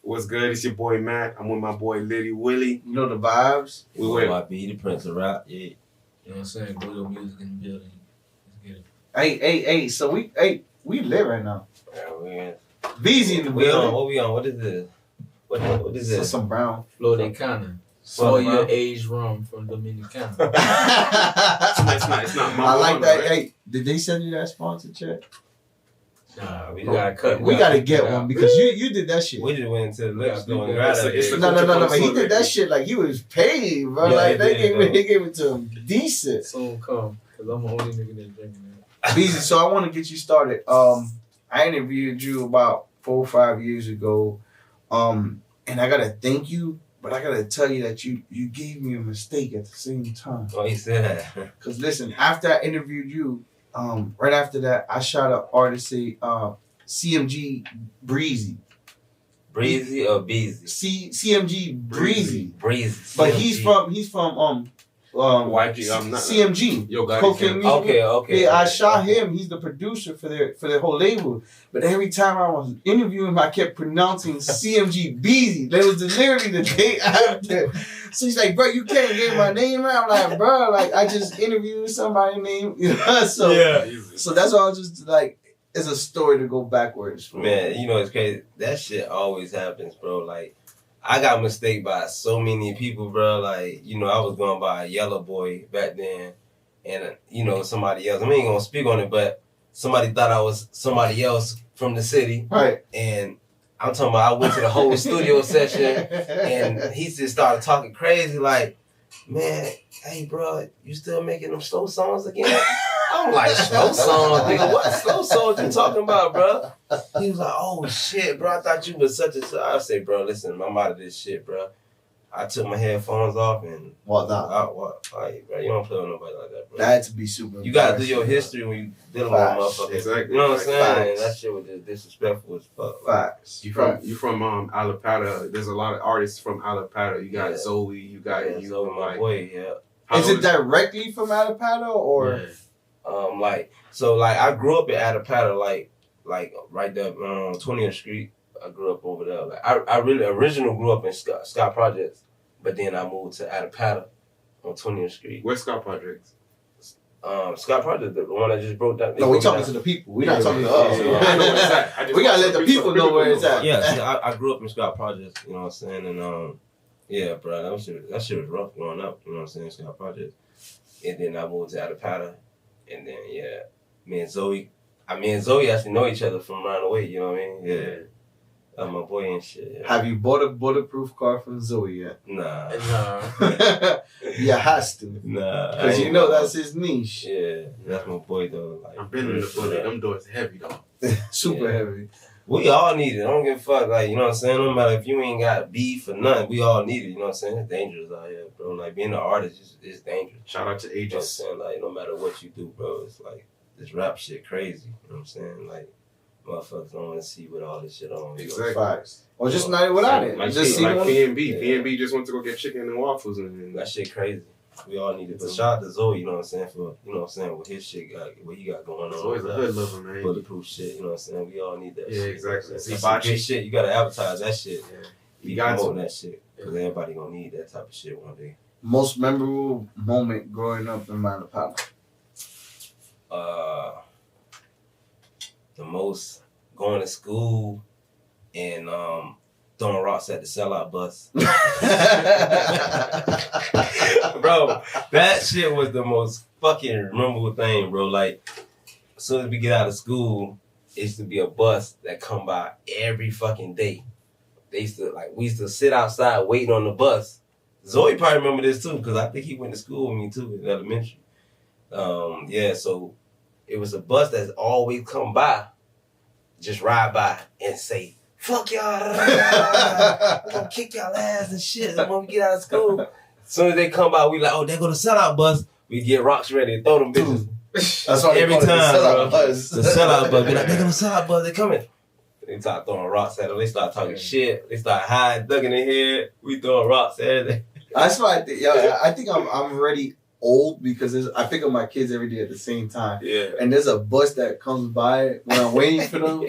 What's good? It's your boy Matt. I'm with my boy Liddy Willie. You know the vibes. We with YB, the Prince of Rap. Yeah. You know what I'm saying? Go your music in the building. Let's get it. Hey. So we lit right now. Yeah, we Bezzy in the building. What we on? What is this? What is this? Some brown. Florida-Cana. Soy your aged rum from Dominicana. It's not my I like that. right? Hey, did they send you that sponsor check? Nah, we gotta cut. We gotta get one because you did that shit. We just went into the liquor store and It's got the- it's the- it. No. But he did that shit like he was paid, bro. Yeah, like he did, they gave it to him decent. Soon come, cause I'm the only nigga that's drinking that. Bezzy, so I want to get you started. I interviewed you about 4 or 5 years ago, and I gotta thank you, but I gotta tell you that you gave me a mistake at the same time. Oh, he said that. Cause listen, after I interviewed you, right after that, I shot an artist CMG Breezy. Breezy or Beezy? CMG Breezy. Breezy. But CMG. he's from YG. I'm not. CMG. Yo, guys. Cocaine Music. Okay. Yeah, I shot him. He's the producer for their whole label. But every time I was interviewing him, I kept pronouncing CMG Beezy. That was literally the day after. So he's like, bro, you can't get my name out. I'm like, bro, like I just interviewed somebody's name. You know? So that's why I was just like, it's a story to go backwards. Man, you know it's crazy. That shit always happens, bro. Like, I got mistaken by so many people, bro. Like, you know, I was going by a yellow boy back then, and you know, somebody else. I ain't gonna speak on it, but somebody thought I was somebody else from the city, Right? And I'm talking about I went to the whole studio session, and he just started talking crazy, like, man, hey, bro, you still making them slow songs again? I'm like, slow songs, nigga. What slow songs you talking about, bro? He was like, oh shit, bro. I thought you was such and such. I say, bro, listen, I'm out of this shit, bro. I took my headphones off and What not? Like, bro, you don't play with nobody like that, bro. That had to be super. You gotta do your history when you dealing with a motherfucker. Exactly. You know what I'm saying? Facts. That shit was just disrespectful as fuck. Facts. You from Alapata. There's a lot of artists from Alapata. You got Zoe. You got you. Zoe, my Like, boy, yeah. Is it directly from Alapata or? Yeah. I grew up in Adapata, like right there on 20th Street. I grew up over there. Like I really originally grew up in Scott Projects, but then I moved to Adapata on 20th Street. Where's Scott Projects? Scott Projects, the one I just broke down. No, we talking to the people. We're not talking to us. I know where it's at. We gotta let the people know where it's at. Yeah, see, I grew up in Scott Projects. You know what I'm saying? And yeah, bro, that shit was rough growing up. You know what I'm saying? Scott Projects, and then I moved to Adapata, and then me and Zoe actually know each other from around the way. You know what I mean? Yeah. That's my boy and shit. Yeah. Have you bought a bulletproof car from Zoe yet? Nah. You has to. Nah. Because you know that's his niche. Yeah, that's my boy though. Like, I've been in the bullet. Them doors heavy though. Super heavy. We all need it. I don't give a fuck. Like, you know what I'm saying? No matter if you ain't got beef or nothing, we all need it. You know what I'm saying? It's dangerous out here, bro. Like, being an artist is dangerous. Shout out to You know what I'm Aegis. saying? Like, no matter what you do, bro, it's like, this rap shit crazy. You know what I'm saying? Like, motherfuckers don't want to see with all this shit on. Exactly. Facts. Or just not without it. Like, Just see like one. P&B. Yeah. P&B just went to go get chicken and waffles and That shit crazy. We all need it. But shout out to Zoe, you know what I'm saying, for, you know what I'm saying, with his shit, what he got going on. it's always a hood lover, man. Bulletproof shit, you know what I'm saying? We all need that Yeah, shit. exactly. It's some good shit. You gotta advertise that shit. Yeah. You You got promote to. that shit. Because everybody gonna need that type of shit one day. Most memorable moment growing up in Manapata. The most going to school and throwing rocks at the sellout bus. Bro, that shit was the most fucking memorable thing, bro. Like, as soon as we get out of school, it used to be a bus that come by every fucking day. We used to sit outside waiting on the bus. Zoe probably remember this too, because I think he went to school with me too in elementary. So it was a bus that's always come by, just ride by and say, fuck y'all, we're gonna kick y'all ass and shit when we get out of school. As soon as they come by, we like, oh, there go the sellout bus. We get rocks ready and throw them bitches. That's why Every time, bro. bus. The sellout bus. Be like, they go the sellout bus, they coming. They start throwing rocks at them. They start talking shit. They start hiding, ducking their head. We throwing rocks at them. That's why I think I'm ready. old because I pick up my kids every day at the same time. Yeah. And there's a bus that comes by when I'm waiting for them.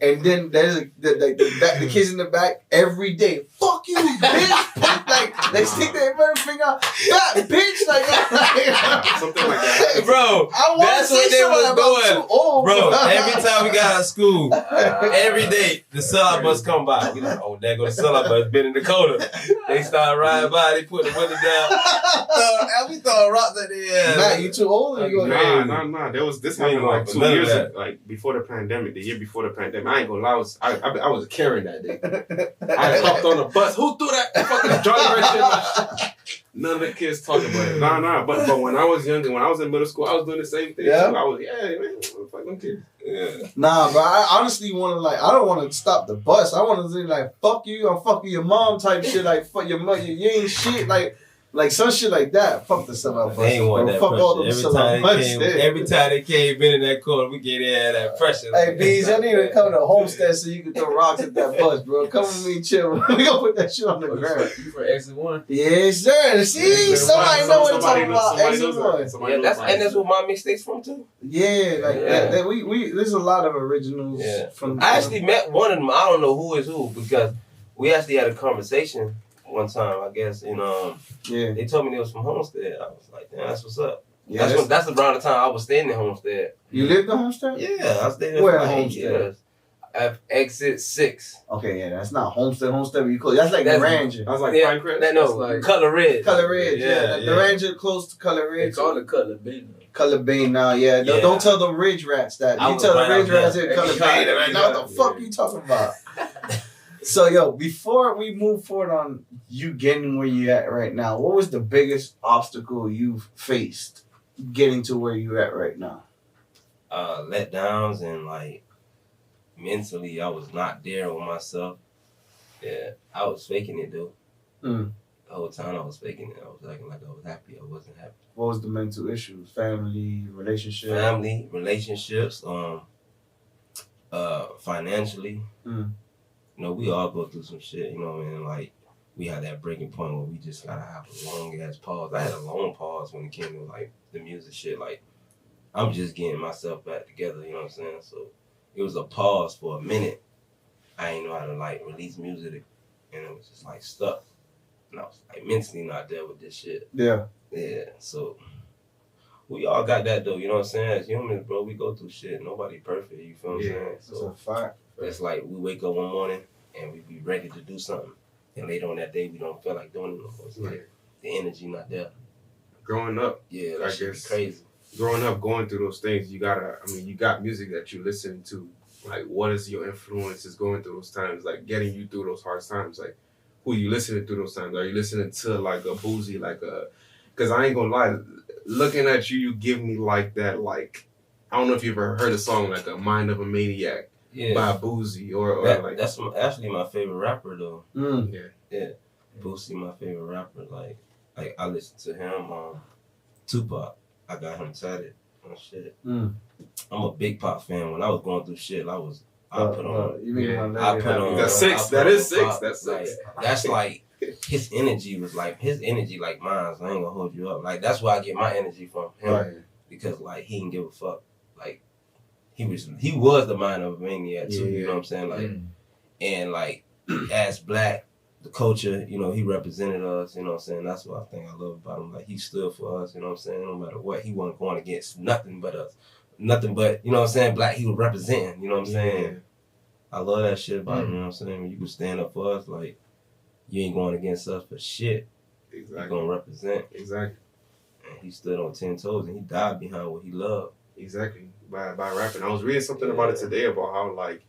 And then there's the kids in the back every day. Fuck you, bitch. Like, they stick their finger out. That bitch. Like something like that. Bro, that's what they was doing. Bro, every time we got out of school, every day, the sellout bus come by. We like, oh, there go the sellout bus. Been in Dakota. They start riding by. They put the window down. We throwing rocks at the ass. Matt, you too old? Or you Nah. This happened like 2 years ago, like before the pandemic. The year before the pandemic. I ain't gonna lie. I was carrying that day. I hopped on the bus. Who threw that fucking Johnny Red shit? None of the kids talking about it. Nah. But when I was younger, when I was in middle school, I was doing the same thing. Yeah. Too. I was, man, fuck them kids. Yeah. Nah, bro. I honestly want to I don't want to stop the bus. I want to say fuck you, or fuck your mom type shit. Like, fuck your mother, you ain't shit. Like some shit like that. Fuck the sellout bus. They ain't want that fuck pressure. All them Every time they came in that corner, we get in that pressure. Hey, Bees, I need to come to Homestead so you can throw rocks at that bus, bro. Come with me, chill. We gonna put that shit on the ground. You for Exit 1? Yes, sir. See, somebody know what I'm talking about. Exit 1. Yeah, that's what my mixtape's from too. Yeah, that we there's a lot of originals from. I actually met one of them. I don't know who is who because we actually had a conversation one time. I guess they told me they was from Homestead. I was like, damn, that's what's up. Yeah, that's around the time I was staying in Homestead. You lived in Homestead? Yeah, I stayed there for like Homestead? 8 years. At Exit 6. Okay, yeah, that's not Homestead. But you close. That's like the Ranger. I was like, no, Color Ridge. Color Ridge, yeah. The Ranger close to Color Ridge. They call it Color Bean. Color Bean now, yeah. Don't tell them Ridge Rats that. You tell the Ridge Rats here Color Bean right now. What the fuck you talking about? So, yo, before we move forward on you getting where you at right now, what was the biggest obstacle you've faced getting to where you at right now? Letdowns and mentally, I was not there with myself. Yeah, I was faking it though. The whole time I was faking it. I was acting like I was happy. I wasn't happy. What was the mental issues? Family, relationships? Family, relationships, financially. We all go through some shit, you know what I mean? Like, we had that breaking point where we just gotta have a long ass pause. I had a long pause when it came to the music shit. Like, I'm just getting myself back together, you know what I'm saying? So it was a pause for a minute. I didn't know how to release music, and it was just stuck. And I was mentally not there with this shit. Yeah. Yeah. So we all got that though, you know what I'm saying? As humans, bro, we go through shit. Nobody perfect, you feel what I'm saying? So that's a fact. It's we wake up one morning and we be ready to do something, and later on that day we don't feel like doing it no more. It's the energy not there. Growing up, that shit be crazy. Growing up, going through those things, you got music that you listen to. What is your influences going through those times? Getting you through those hard times. Who you listening through those times? Are you listening to a Boozy, because I ain't gonna lie, looking at you give me that, I don't know if you've ever heard a song A Mind of a Maniac by Boozy or that's actually my favorite rapper though. Yeah. Boozy, my favorite rapper. I listen to him, Tupac. I got him tatted on shit. I'm a big Pop fan. When I was going through shit, I put on. That's 6. That is 6. That's 6. That's his energy was his energy like mine. So I ain't gonna hold you up. That's where I get my energy from him because he didn't give a fuck. He was the mind of a maniac too. You know what I'm saying? And as Black, the culture, he represented us. You know what I'm saying? That's what I think I love about him. He stood for us. You know what I'm saying? No matter what, he wasn't going against nothing but us. Nothing but, you know what I'm saying? Black, he was representing. You know what I'm saying? I love that shit about him. You know what I'm saying? When you can stand up for us, you ain't going against us for shit. Exactly. You're gonna represent. Exactly. And he stood on 10 toes and he died behind what he loved. Exactly. By rapping. I was reading something about it today about how it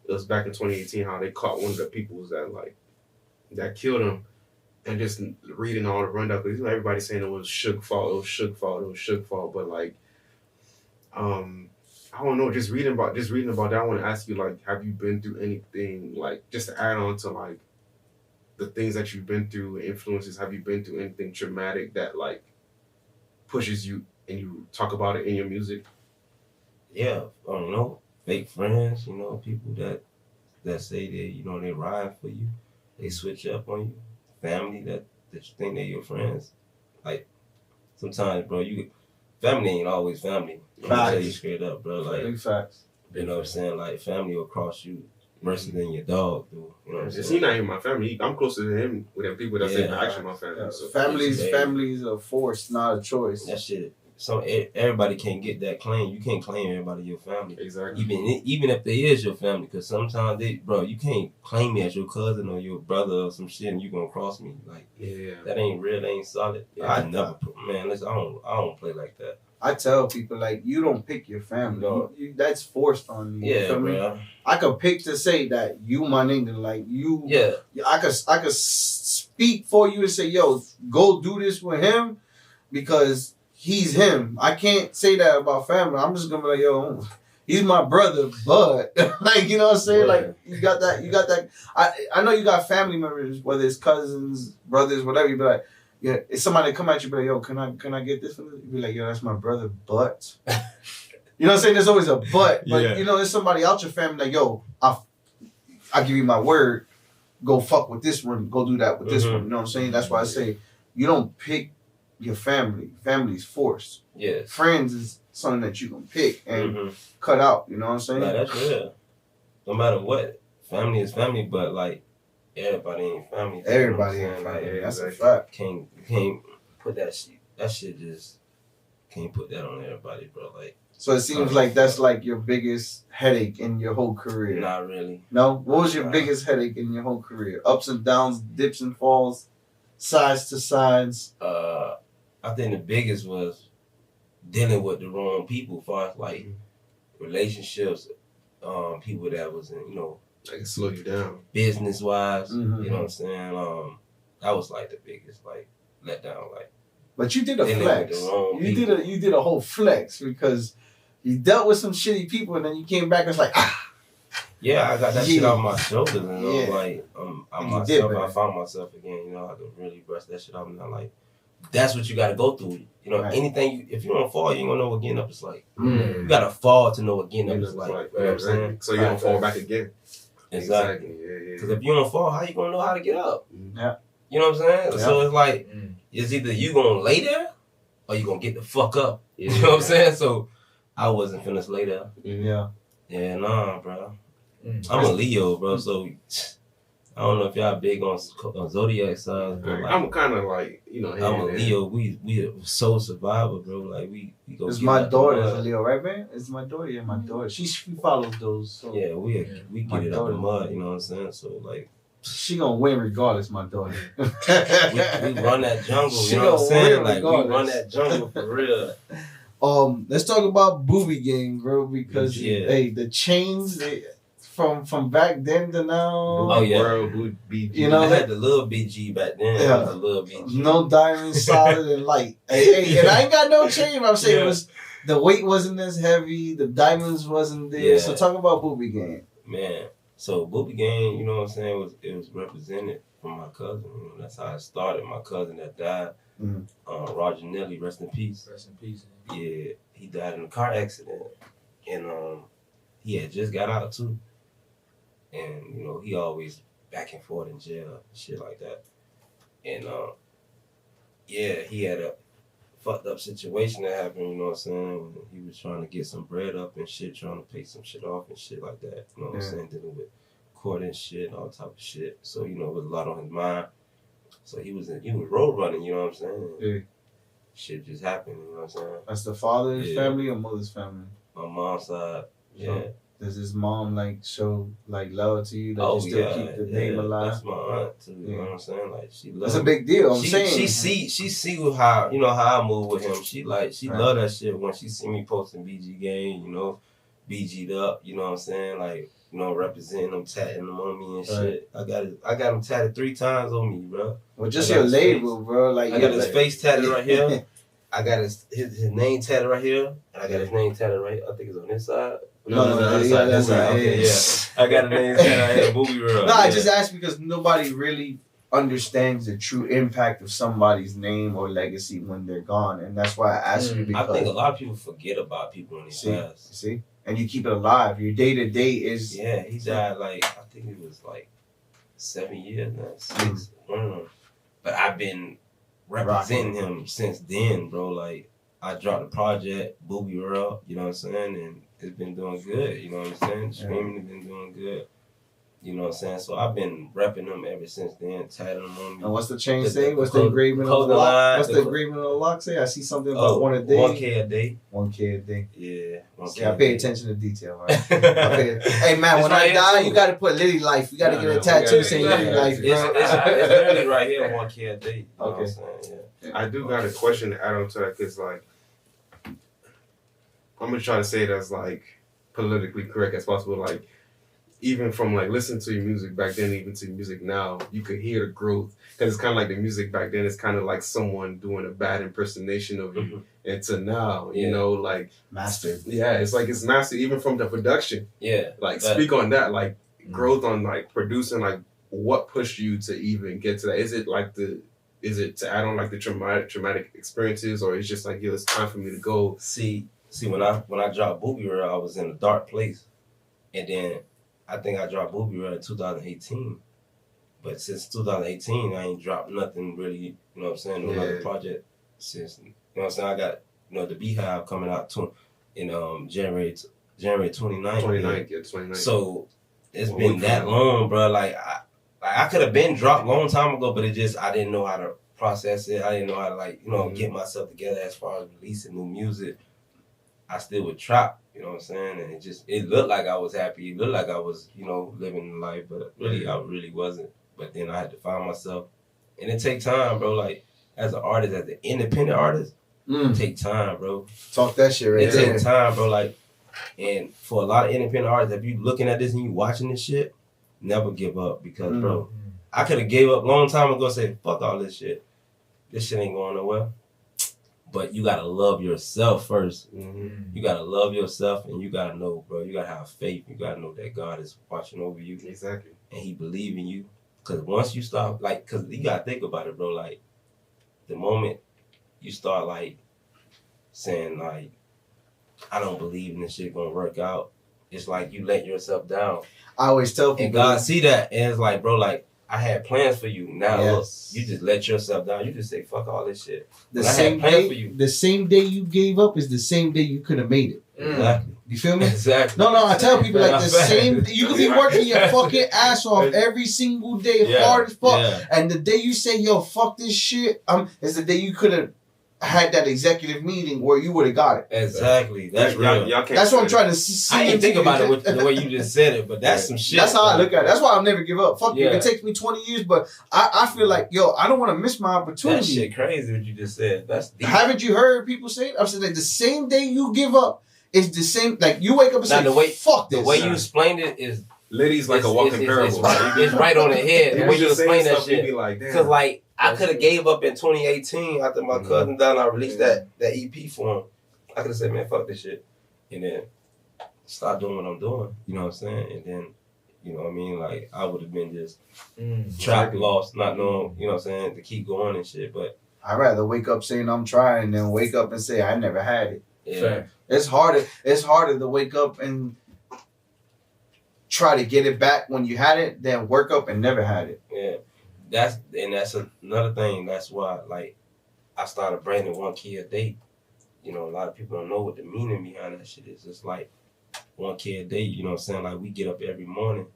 was back in 2018 how they caught one of the peoples that killed him, and just reading all the rundown because everybody saying it was Suge fault, but I don't know, just reading about that, I want to ask you have you been through anything just to add on to the things that you've been through, influences, have you been through anything traumatic that pushes you and you talk about it in your music? Yeah, I don't know, fake friends, people that say they ride for you, they switch up on you, family that you think they're your friends. sometimes, bro, family ain't always family. I'm gonna tell you straight up, bro. Like, Big facts. you know what I'm saying? Like, family will cross you versus than your dog, dude. You know what I'm saying? He's not even my family. I'm closer to him with them people that say actually my family. Yeah. So Families are forced, not a choice. That shit. So everybody can't get that claim. You can't claim everybody your family. Exactly. Even if they is your family, because sometimes you can't claim me as your cousin or your brother or some shit, and you gonna cross me like that ain't real, that ain't solid. Yeah. I never put, man. Listen, I don't play like that. I tell people like you don't pick your family. No. That's forced on you. Yeah, you bro. I could pick to say that you my nigga, like you. Yeah. I could speak for you and say, yo, go do this with him because he's him. I can't say that about family. I'm just gonna be like, yo, he's my brother, but like, you know what I'm saying? Yeah. Like you got that. I know you got family members, whether it's cousins, brothers, whatever. You be like, yeah, if somebody come at you, be like, yo, can I get this? You be like, yo, that's my brother, but you know what I'm saying? There's always a but you know, there's somebody out your family like, yo, I'll give you my word. Go fuck with this one. Go do that with this one. You know what I'm saying? That's why I say you don't pick your family. Family's forced. Yes. Friends is something that you can pick and cut out. You know what I'm saying? Nah, that's real. No matter what, family is family, but like everybody ain't family. Everybody ain't family. That's a fact. You can't put that shit. That shit just can't put that on everybody, bro. Like. So it seems like that's like your biggest headache in your whole career. Not really. No? What was your biggest headache in your whole career? Ups and downs, dips and falls, sides to sides? I think the biggest was dealing with the wrong people as far as like relationships, people that was in, you know, I can slow you down. Business wise, you know what I'm saying? That was like the biggest like letdown, like. But you did a flex. You did a whole flex because you dealt with some shitty people and then you came back and it's like, yeah, I got that shit off my shoulders and like I'm myself. I found myself again, you know, I could really brush that shit off and I'm like, that's what you gotta go through. You know, anything if you don't fall, you ain't gonna know what getting up is like. You gotta fall to know what getting up is like. You know what I'm saying? So you don't fall back again. Exactly. Because if you don't fall, how you gonna know how to get up? Yeah. You know what I'm saying? Yeah. So it's like, it's either you gonna lay there or you gonna get the fuck up. You know what I'm saying? So I wasn't finna lay there. Yeah. Yeah, nah, bro. I'm a Leo, bro. So I don't know if y'all big on zodiac signs, but like, I'm kind of like, you know, I'm a Leo. We a soul survivor, bro. Like we go. It's my daughter, a Leo, right, man? It's my daughter. Yeah, my daughter. She follows those. So. Yeah, we get it out the mud. You know what I'm saying? So like. She gonna win regardless, my daughter. we run that jungle, you know what I'm saying? Like we run that jungle for real. Let's talk about Booby Gang, bro, because hey, the chains from back then to now. Oh yeah, World BG. You know, I had the little BG back then. Yeah, the little BG. No diamonds, solid and light. Hey, and I ain't got no chain. I'm saying it was the weight wasn't as heavy, the diamonds wasn't there. Yeah. So talk about Booby Gang, man. So Booby Gang, you know what I'm saying, it was represented from my cousin. You know, that's how it started. My cousin that died, Roger Nelly, rest in peace. Rest in peace. Yeah, he died in a car accident, and he had just got out too. And you know, he always back and forth in jail, shit like that. And he had a fucked up situation that happened, you know what I'm saying? He was trying to get some bread up and shit, trying to pay some shit off and shit like that. You know what I'm saying? Dealing with court and shit, all type of shit. So, you know, it was a lot on his mind. So he was road running, you know what I'm saying? Yeah. Shit just happened, you know what I'm saying? That's the father's family or mother's family? My mom's side, So, does his mom like show like love to you? That you still keep the name alive? That's my aunt too. You know what I'm saying? Like she loves. That's a big deal. I'm saying she see with how how I move with him. She love that shit when she see me posting BG Gang. You know, BG'd up. You know what I'm saying? Like representing them, tatting them on me and shit. I got him tatted 3 times on me, bro. Well, just your label, bro. Like I got his face tatted right here. I got his name tatted right here, and I got his name tatted right. I think it's on this side. No, that's right. Okay, yeah. I got a name tatted right here. Booby World. No, I just asked because nobody really understands the true impact of somebody's name or legacy when they're gone, and that's why I asked you. Because I think a lot of people forget about people when they pass. See, and you keep it alive. Your day to day is. Yeah, he died like I think it was like 7 years now, 6. One of them. But I've been representing him since then, bro. Like, I dropped the project, Booby World, you know what I'm saying? And it's been doing good, you know what I'm saying? Streaming has been doing good. You know what I'm saying? So I've been repping them ever since then, tatting them on me. And what's the chain say? What's the engraving on the lock? What's the engraving on the lock say? I see something about 1 a day. 1K a day. 1K a day. Yeah. 1K I pay attention to detail, right? Hey man, when I die, you gotta put Liddy Life. You gotta get a tattoo saying Liddy Life. It's literally right here, 1K a day. You know Okay. what I'm saying? Yeah. I do got a question to add on to that because, like, I'm gonna try to say it as like politically correct as possible. Like, even from like listening to your music back then, even to your music now, you could hear the growth because it's kind of like the music back then. It's kind of like someone doing a bad impersonation of you, and to now, you know, like mastered. Yeah, it's like it's mastered even from the production. Yeah, like speak on that, like growth on like producing, like what pushed you to even get to that? Is it to add on like the traumatic experiences, or it's just like, yo, it's time for me to go? See, when I dropped Booby World, I was in a dark place, and then I think I dropped Booby World in 2018. But since 2018, I ain't dropped nothing really, you know what I'm saying, no other project since, you know what I'm saying. I got, you know, the Hive coming out in January 29th. 29th. So it's been that long, bro. Like I could have been dropped a long time ago, but I didn't know how to process it. I didn't know how to, like, you know, get myself together as far as releasing new music. I still would trap, you know what I'm saying? And it looked like I was happy. It looked like I was, you know, living life, but really, I really wasn't. But then I had to find myself. And it take time, bro. Like, as an artist, as an independent artist, it take time, bro. Talk that shit right there. It take time, bro. Like, and for a lot of independent artists, if you looking at this and you watching this shit, never give up. Because, bro, I could have gave up a long time ago and said, fuck all this shit. This shit ain't going nowhere. But you gotta love yourself first. You gotta love yourself, and you gotta know, bro. You gotta have faith. You gotta know that God is watching over you. Exactly. And He believe in you. Cause once you start, like, cause you gotta think about it, bro. Like, the moment you start, like, saying, like, I don't believe in this shit gonna work out, it's like you let yourself down. I always tell people, and God see that, and it's like, bro, like, I had plans for you. Now look, you just let yourself down. You just say, fuck all this shit. The same day you gave up is the same day you could have made it. Exactly. You feel me? Exactly. No, I tell people, like, the same, you could be working your fucking ass off every single day, hard as fuck. And the day you say, yo, fuck this shit, is the day you could have had that executive meeting where you would have got it. Exactly. That's real. That's what I'm trying to see. I didn't think about it the way you just said it, but that's some shit. That's how I look at it. That's why I'll never give up. Fuck you. It takes me 20 years, but I feel like, yo, I don't want to miss my opportunity. That shit crazy what you just said. That's deep. Haven't you heard people say it? I'm saying, like, the same day you give up is the same, like, you wake up and say, fuck this. The way you explained it is Liddy's like a walking parable. It's right on the head. The way you explain that shit. Because, because, like, I could have gave up in 2018 after my cousin died and I released that EP for him. I could have said, man, fuck this shit. And then stop doing what I'm doing. You know what I'm saying? And then, you know what I mean? Like, I would have been just trapped, lost, not knowing, you know what I'm saying, to keep going and shit. But I'd rather wake up saying I'm trying than wake up and say I never had it. Yeah. It's harder to wake up and try to get it back when you had it than work up and never had it. Yeah. That's another thing. That's why, like, I started branding 1K a day. You know, a lot of people don't know what the meaning behind that shit is. It's like 1K a day, you know what I'm saying? Like, we get up every morning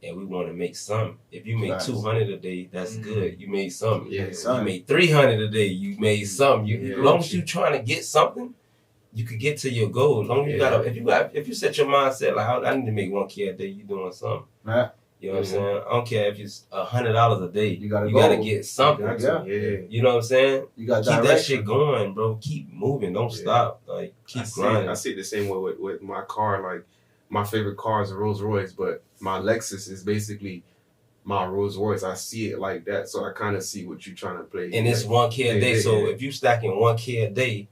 and we want to make something. If you make 200 a day, that's good. You made something. Yeah, you made 300 a day, you made something. As long as you trying to get something, you could get to your goal. As long as if you set your mindset like, I need to make 1K a day, you doing something. Right. You know what I'm saying? I don't care if it's $100 a day. You gotta get something. You know what I'm saying? You gotta keep that shit going, bro. Keep moving. Don't stop. Like, keep grinding. I see it the same way with my car. Like, my favorite car is a Rolls Royce, but my Lexus is basically my Rolls Royce. I see it like that, so I kind of see what you're trying to play. And it's 1K a day. So if you stacking 1K a day,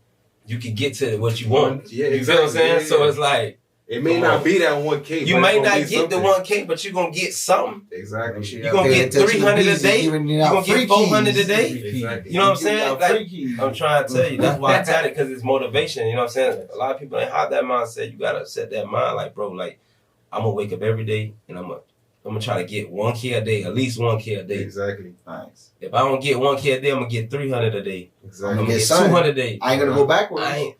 you can get to what you want. Yeah, you feel what I'm saying? So it's like, it may not be that 1K. You may not get the 1K, but you're going to get something. Exactly. You're going to get 300 a day. You're going to get 400 a day. Exactly. You know what I'm saying? Like, I'm trying to tell you. That's why I tell it, because it's motivation. You know what I'm saying? A lot of people ain't have that mindset. You got to set that mind like, bro, like, I'm going to wake up every day and I'm going to I'm gonna try to get 1K a day, at least 1K a day. Exactly. Nice. If I don't get 1K a day, I'm gonna get 300 a day. I'm Exactly. gonna get something. 200 a day. I ain't gonna go backwards. I ain't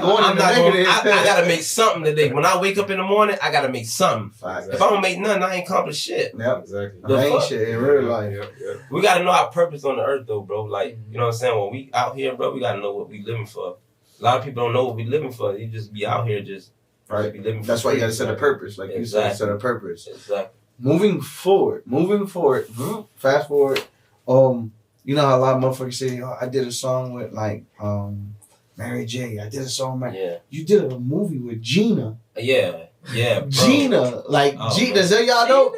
going I'm in the not going. negative. I gotta make something today. When I wake up in the morning, I gotta make something. Facts. If I don't make nothing, I ain't accomplished shit. Yep. Exactly. The I ain't fuck? shit in real life. Yep. We gotta know our purpose on the earth, though, bro. Like, you know what I'm saying? When we out here, bro, we gotta know what we living for. A lot of people don't know what we living for. You just be out here just Right. be living for That's why you free. gotta set a purpose, like you said, set a purpose. Exactly. Moving forward, fast forward. You know how a lot of motherfuckers say, "Oh, I did a song with like Mary J. I did a song with." Yeah. You did a movie with Gina. Yeah. Bro. Gina, like Oh, Gina. bro. So y'all know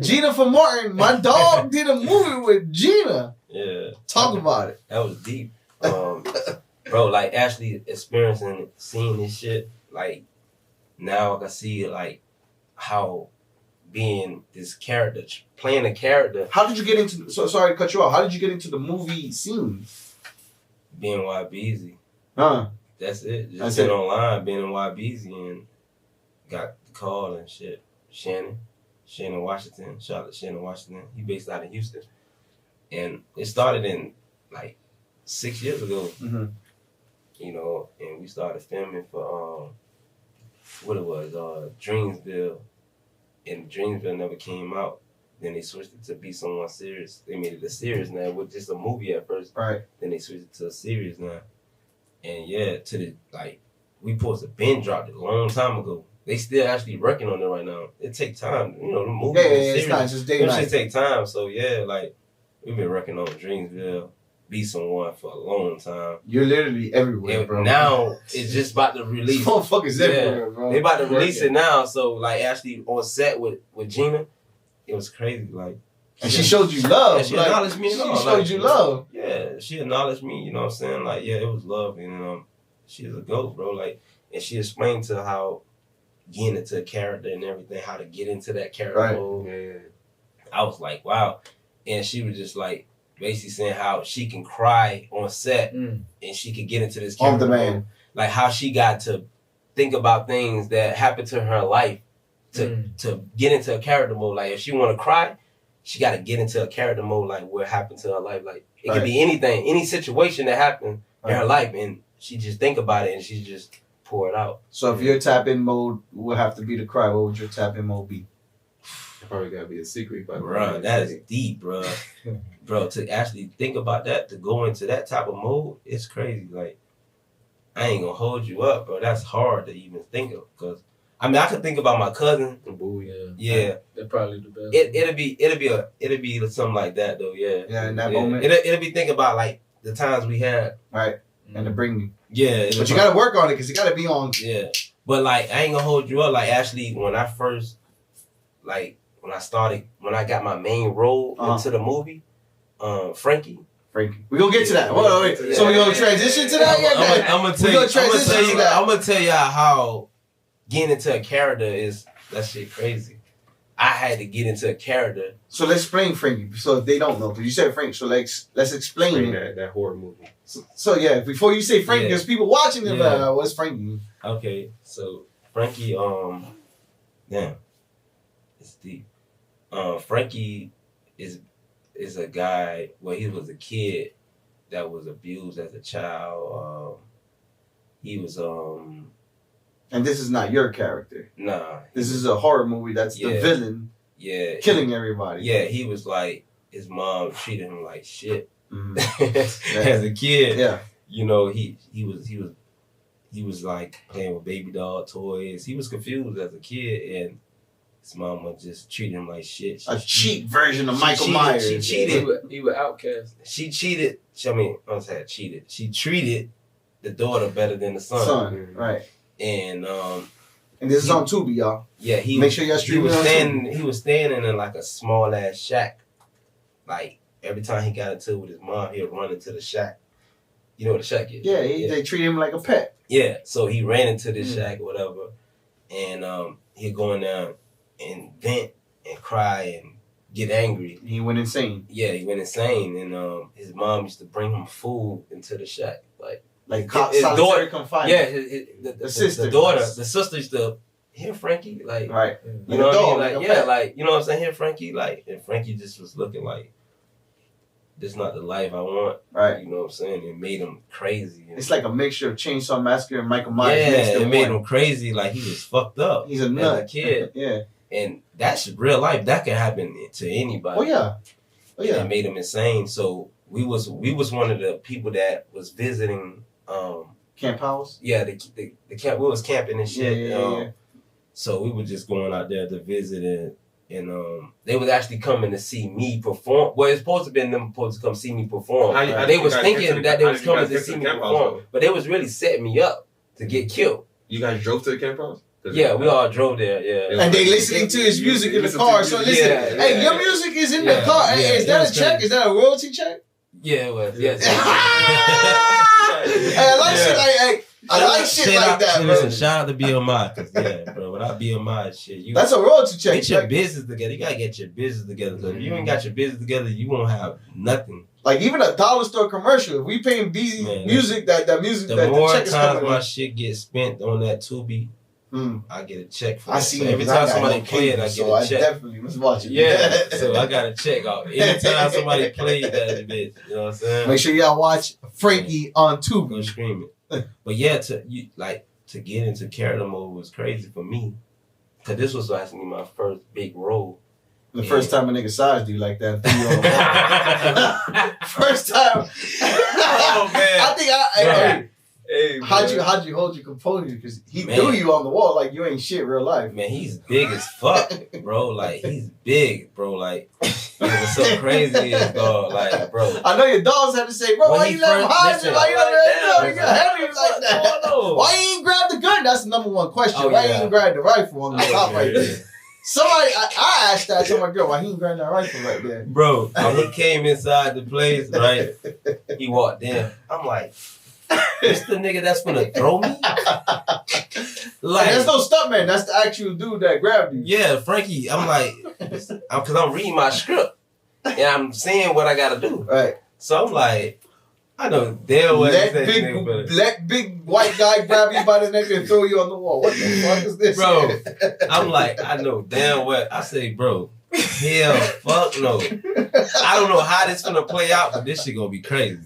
Gina from Martin. My dog did a movie with Gina. Yeah. Talk about it. That was deep. Bro, like actually experiencing, seeing this shit, like now I can see like how being this character, playing a character, How did you get into? So sorry to cut you off. How did you get into the movie scene? being YBezzy. Huh? That's it. Just That's sitting it. online, being in YBezzy, and got the call and shit. Shannon Washington. Shout out to Shannon Washington. He based out in Houston. And it started in like 6 years ago, Mm-hmm. you know, and we started filming for what it was, Dreamsville. And Dreamsville never came out. Then they switched it to Be Someone Serious. They made it a series now with just a movie at first. Right. Then they switched it to a series now. And yeah, to the like we supposed to been dropped it a long time ago. They still actually working on it right now. It take time, you know. The movie, Yeah, the it's series, not just day them and shit night. take time. So yeah, like we've been working on Dreamsville, Be Someone for a long time. You're literally everywhere, And bro. now it's just about to release. Motherfuckers Yeah. everywhere, bro. They about to release it now. So like actually on set with Gina, it was crazy. Like And she showed you love. Yeah, she like, acknowledged me and She all, showed like- you love. Yeah, she acknowledged me, you know what I'm saying? Like, yeah, it was love. And she's a ghost, bro. Like, and she explained to how getting into a character and everything, how to get into that character Right. mode. Yeah. I was like, wow. And she was just like basically saying how she can cry on set and she could get into this On character demand. mode. Like how she got to think about things that happened to her life to get into a character mode. Like if she want to cry, she got to get into a character mode, like what happened to her life. Like it could be anything, any situation that happened in her life, and she just think about it and she just pour it out. So if your tap in mode would have to be to cry, what would your tap in mode be? Probably gotta be a secret, but Bro, that is deep, bro. Bro, to actually think about that, to go into that type of mode, it's crazy. Like, I ain't gonna hold you up, bro. That's hard to even think of, cause I mean, I could think about my cousin. Yeah, They're probably the best. it'll be something like that though. Yeah, Yeah, in that moment. It'll be thinking about like the times we had. Right. And to bring you. Yeah, But you got to work on it because you got to be on. Yeah, but like I ain't gonna hold you up. Like actually, when I first, like when I got my main role into the movie, Frankie. We're going to get to that. Wait. Yeah. So we're going to transition to that? I'm gonna tell y'all how getting into a character is, that shit crazy. I had to get into a character. So let's explain Frankie. So if they don't know, because you said Frank, so let's explain it. that horror movie. So yeah, before you say Frankie, there's people watching them. Yeah. What's Frankie? Okay, so Frankie, damn, it's deep. Frankie is a guy. Well, he was a kid that was abused as a child. He was And this is not your character. nah. This is a horror movie. That's the villain. Yeah, killing everybody. Yeah, he was like his mom treated him like shit Mm-hmm. as a kid. Yeah. You know, he was like playing with baby doll toys. He was confused as a kid, and his mama just treated him like shit. A cheap version of Michael Myers. She cheated. He was outcast. She cheated. I don't say cheated. She treated the daughter better than the son. Right. And this is on Tubi, y'all. Yeah, make sure y'all stream it on Tubi. He was standing in like a small ass shack. Like every time he got into it with his mom, he'd run into the shack. You know what a shack is? Yeah, they treat him like a pet. Yeah, so he ran into this shack or whatever, and he'd go in there and vent and cry and get angry. He went insane. Yeah, he went insane, and his mom used to bring him food into the shack, like his daughter confined. Yeah, the sister used to here Frankie, like, right. you know what I mean? Like Like, yeah, like, you know what I'm saying? Here Frankie, like, and Frankie just was looking like, this not the life I want. Right. You know what I'm saying? It made him crazy. It's like a mixture of Chainsaw Massacre and Michael Myers. Yeah, it made him crazy. Like, he was fucked up. He's a nut. As a kid. Yeah. And that's real life. That can happen to anybody. Oh, yeah. Oh, yeah. And it made him insane. So we was one of the people that was visiting Camp House? Yeah, the camp. We was camping and shit. Yeah. So we were just going out there to visit and they was actually coming to see me perform. Well, it's supposed to be them supposed to come see me perform. They was thinking that they was coming to see me perform, but they was really setting me up to get killed. You guys drove to the camp house? Yeah, we all drove there. Yeah, and they listening to his music in the car. So listen, hey, your music is in the car. Hey, is that a check? Is that a royalty check? Yeah, it was. Yes. Hey, I like shit like I like shit like that, bro. Listen, shout out to BMI, cause yeah, bro, without BMI shit, that's a royalty check. Get your business together. You gotta get your business together. Cause if you ain't got your business together, you won't have nothing. Like even a dollar store commercial, if we paying BZ music, that music, the that more the check is times coming my in. shit gets spent on that Tubi, I get a check for I that. see. So every time somebody play it, I get a check. I definitely was watching. Yeah, so I got a check out. Anytime somebody played that bitch, you know what I'm saying? Make sure y'all watch Frankie on Tubi. Go scream it. But yeah, to get into character mode was crazy for me. Cause this was actually my first big role. The first time a nigga sized you like that. First time. Oh man. I think Hey, how'd you hold your composure? Because he threw you on the wall like you ain't shit real life. Man, he's big as fuck, bro. Like, he's big, bro. Like, it was so crazy is, dog. Like, bro. I know your dogs had to say, bro, why you let him hide you? Why you let him heavy like that? Why you ain't grab the gun? That's the number one question. Why you ain't grab the rifle on the top right there? Somebody, I asked that to my girl, why he ain't grab that rifle right there? Bro, when he came inside the place, right, he walked in. I'm like, this the nigga that's gonna throw me? Like, there's no stuntman. That's the actual dude that grabbed you. Yeah, Frankie. I'm like, because I'm reading my script and I'm seeing what I gotta do. Right. So I'm like, I know damn well let big white guy grab you by the neck and throw you on the wall. What the fuck is this? Bro, I'm like, I know damn well. I say, bro, hell, fuck no. I don't know how this gonna play out, but this shit gonna be crazy.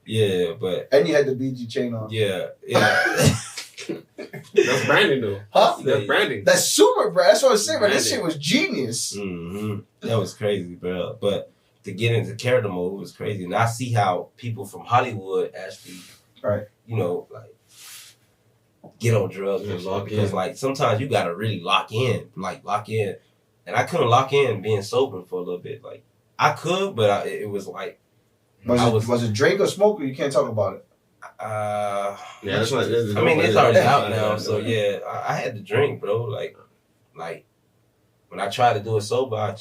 Yeah, but and you had the BG chain on. Yeah. That's branding though. Huh? That's branding. That's super, bro. That's what I'm saying, bro. This shit was genius. Mm-hmm. That was crazy, bro. But to get into character mode was crazy, and I see how people from Hollywood actually, right? You know, like get on drugs because like sometimes you gotta really lock in, and I couldn't lock in being sober for a little bit. Like I could, but it was like. Was it drink or smoke? Or you can't talk about it. Yeah, that's what. I mean, it's already out now, so yeah, I had to drink, bro. Like when I tried to do it sober, I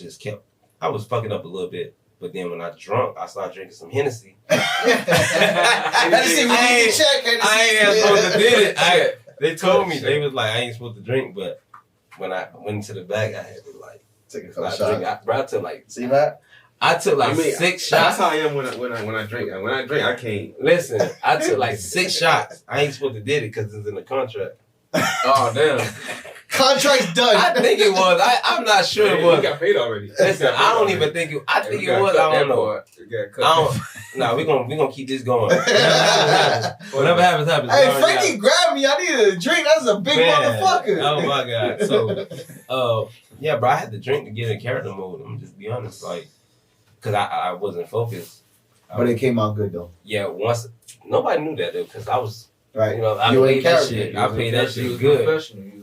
was fucking up a little bit, but then when I drunk, I started drinking some Hennessy. I ain't supposed to did it. They told me they was like I ain't supposed to drink, but when I went into the back, I had to like take a couple shots. I took like see that. I took like 6 shots. That's how I am when I drink. When I drink, I can't. Listen, I took like 6 shots. I ain't supposed to did it because it's in the contract. Oh damn! Contract's done. I think it was. I'm not sure it was. You got paid already. Listen, I don't even think it. I think it was. I don't know. Nah, we gonna keep this going. Whatever happens. Hey, Frankie grabbed me. I needed a drink. That's a big motherfucker. Oh my god. So, yeah, bro, I had to drink to get in character mode. I'm just be honest, like. Cause I wasn't focused, but it came out good though. Yeah, once nobody knew that though, cause I was right. You know, I played that shit. I played that shit good.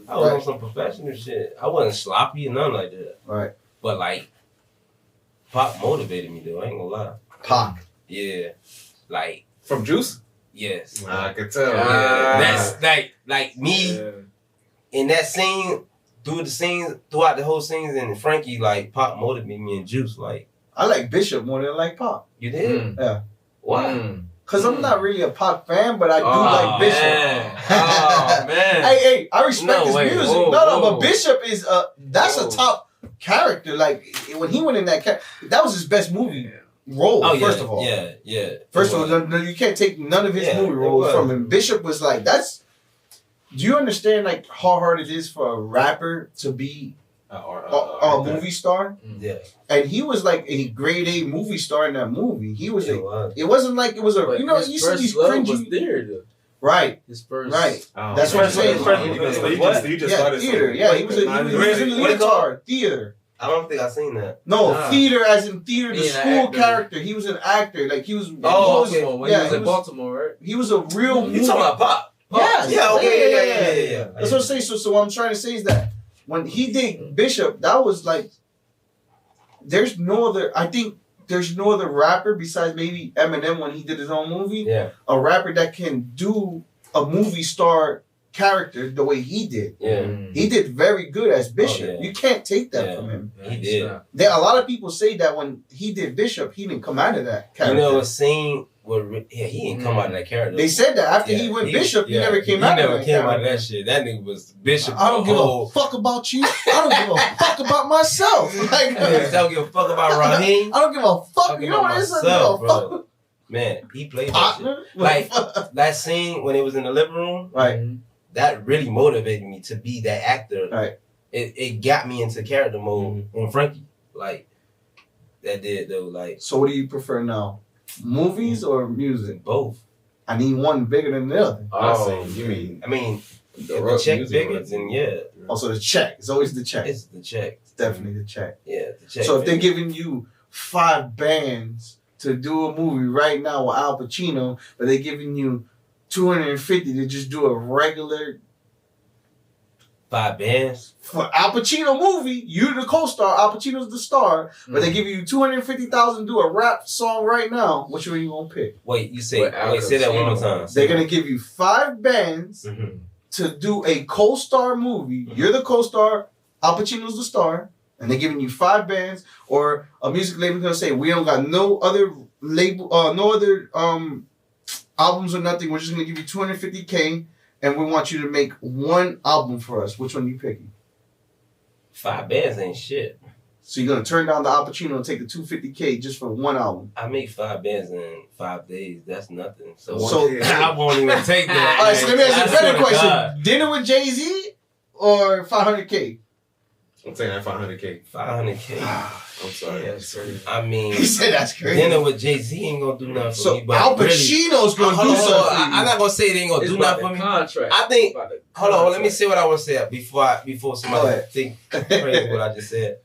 I was on some professional shit. I wasn't sloppy or nothing like that. Right. But like, Pac motivated me though. I ain't gonna lie. Pac. Yeah. Like from Juice. Yes. I could tell. That's like me in that scene throughout the whole scenes, and Frankie like Pac motivated me and Juice like. I like Bishop more than I like Pac. You did? Yeah. Why? Because I'm not really a Pac fan, but I do like Bishop. Man. Oh, man. Hey, I respect his music. Whoa, but Bishop is that's a top character. Like, when he went in that character, that was his best movie role, first of all. Yeah. First of all, you can't take none of his movie roles from him. Bishop was like, Do you understand like how hard it is for a rapper to be a movie star? Yeah. And he was like a grade A movie star in that movie. He was. It wasn't like it was a. But You know, his you see first these love cringy. was there though. Right. His first. Right. Oh, That's what I'm saying. You just started theater. something. Yeah, he was in the leotard. Theater. I don't think I seen that. No, theater as in theater, the Being an school actor. character. He was an actor. Like he was. Baltimore. When yeah, he was in Baltimore, right? He was a real movie. You talking about Pop? Yes. Yeah. Okay. Yeah. That's what I'm saying. So what I'm trying to say is that when he did Bishop, that was like. There's no other. I think there's no other rapper besides maybe Eminem when he did his own movie. Yeah. A rapper that can do a movie star character the way he did. Yeah. He did very good as Bishop. Oh, yeah. You can't take that from him. He did. A lot of people say that when he did Bishop, he didn't come out of that character. You know, a scene where he didn't come out of that character. They said that after he went Bishop, he never came out of that He never came out of character. that shit. That nigga was Bishop. I don't give a fuck about you. I don't give a fuck about myself. Like, I don't give a fuck about Raheem. I don't give a fuck. You know what it is? I don't give a fuck. Man, he played that Partner? shit. Like, that scene when it was in the living room, Right. that really motivated me to be that actor. Right. It got me into character mode on Frankie. Like, that did, though. Like, So what do you prefer now? Movies or music? both. I need one bigger than the other. Oh, you mean I mean, if the rock check music bigger, ones. then yeah. Also, the check. It's always the check. It's the check. It's definitely the check. Yeah, the check. So if they're giving you 5 bands to do a movie right now with Al Pacino, but they're giving you 250 to just do a regular 5 bands. for Al Pacino movie, you're the co-star, Al Pacino's the star, but they give you 250,000 to do a rap song right now, which one you gonna pick? Wait, you say, With Al say that one more Pacino. time. They're gonna give you 5 bands Mm-hmm. to do a co-star movie. You're the co-star, Al Pacino's the star, and they're giving you 5 bands, or a music label gonna say, we don't got no other label, no other albums or nothing. We're just gonna give you 250K, and we want you to make one album for us. Which one you picking? 5 bands ain't shit. So you're gonna turn down the Al Pacino and take the 250K just for one album. I make 5 bands in 5 days. That's nothing. So I I won't even take that. All right, so let me ask you I a swear better to question: God. dinner with Jay-Z or 500K? I'm saying that 500K. 500K. I'm sorry. Yeah, that's crazy. I mean, He said that's crazy. dinner with Jay-Z ain't gonna do nothing for So me. But Al really, Pacino's gonna hold do on, something. for you. I'm not gonna say it ain't gonna It's do about nothing the for me. contract. I think. It's about the Hold on, let me contract. say what I want to say before Go somebody ahead. think crazy what I just said.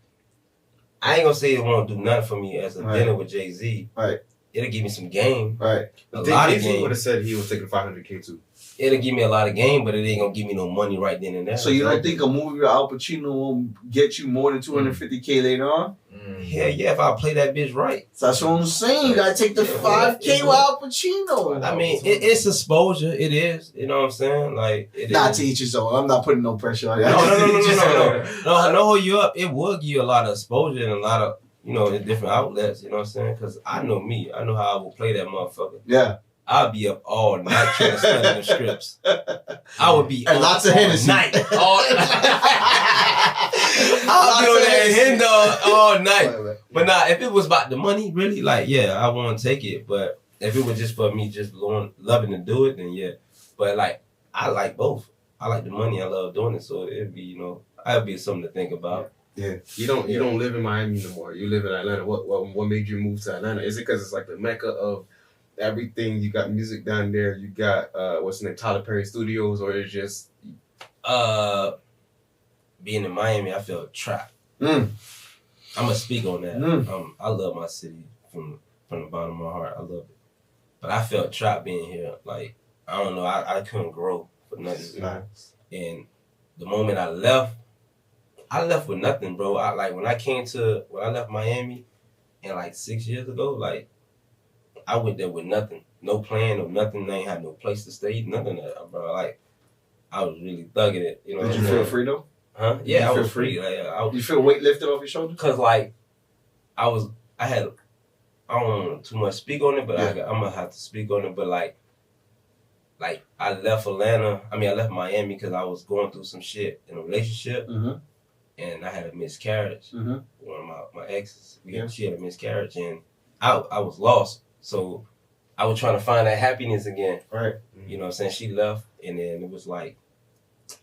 I ain't gonna say it won't do nothing for me as a Right. dinner with Jay-Z. Right. It'll give me some game. Right. A lot of Jay-Z would game. have said he was taking 500K too. It'll give me a lot of game, but it ain't gonna give me no money right then and there. So you don't think a movie with Al Pacino will get you more than 250K later on? Hell yeah, if I play that bitch right. So that's what I'm saying. You gotta take the 5K with Al Pacino. I mean, it's exposure. It is. You know what I'm saying? Like, it Not is. to each his own. I'm not putting no pressure on you. No, I No, I know you up. It will give you a lot of exposure and a lot of, in different outlets. You know what I'm saying? Because I know me. I know how I will play that motherfucker. Yeah. I'll be up all night trying to study the scripts. I would be And up lots of all Hennessy. night. I'll be on that Hendo all night. But nah, if it was about the money, really, like, yeah, I want to take it. But if it was just for me just loving to do it, then yeah. But, like, I like both. I like the money. I love doing it. So it'd be, that'd be something to think about. Yeah. You don't live in Miami no more. You live in Atlanta. What made you move to Atlanta? Is it because it's like the mecca of everything? You got music down there. You got what's the name, Tyler Perry Studios, or it's just Being in Miami, I feel trapped. Mm. I'm gonna speak on that. Mm. I love my city from the bottom of my heart. I love it, but I felt trapped being here. Like, I don't know. I couldn't grow for nothing. Nice. And the moment I left with nothing, bro. When I left Miami, and like 6 years ago, like, I went there with nothing, no plan or nothing. I ain't had no place to stay, nothing, bro. Like, I was really thugging it. You know Did what you I'm feel saying? free though? Huh? Did Yeah, you I feel was free. Like, You feel weight lifted off your shoulders? cause like I don't want to too much speak on it, but I'm gonna have to speak on it. But like I left Miami because I was going through some shit in a relationship, Mm-hmm. and I had a miscarriage. Mm-hmm. One of my exes, Yeah. she had a miscarriage, and I was lost. So I was trying to find that happiness again. Right. You know what I'm saying? She left, and then it was like